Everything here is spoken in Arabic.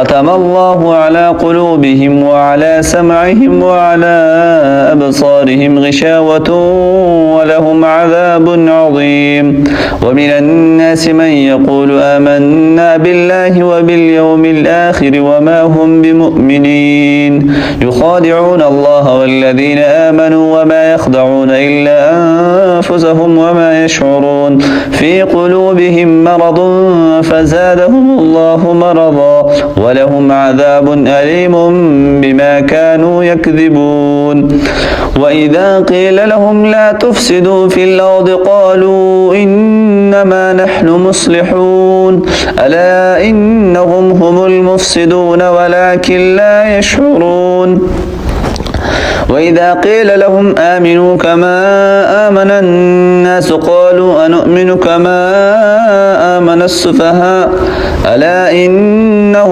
ختم الله على قلوبهم وعلى سمعهم وعلى أبصارهم غشاوة ولهم عذاب عظيم. ومن الناس من يقول آمنا بالله وباليوم الآخر وما هم بمؤمنين يخادعون الله والذين آمنوا وما يخدعون إلا أنفسهم وما يشعرون في قلوبهم مرض فزادهم الله مرضا ولهم عذاب أليم بما كانوا يكذبون. وإذا قيل لهم لا تفسدوا في الأرض قالوا إنما نحن مصلحون ألا إنهم هم المفسدون ولكن لا يشعرون. وإذا قيل لهم آمنوا كما آمن الناس قالوا أنؤمن كما آمن السفهاء ألا إنهم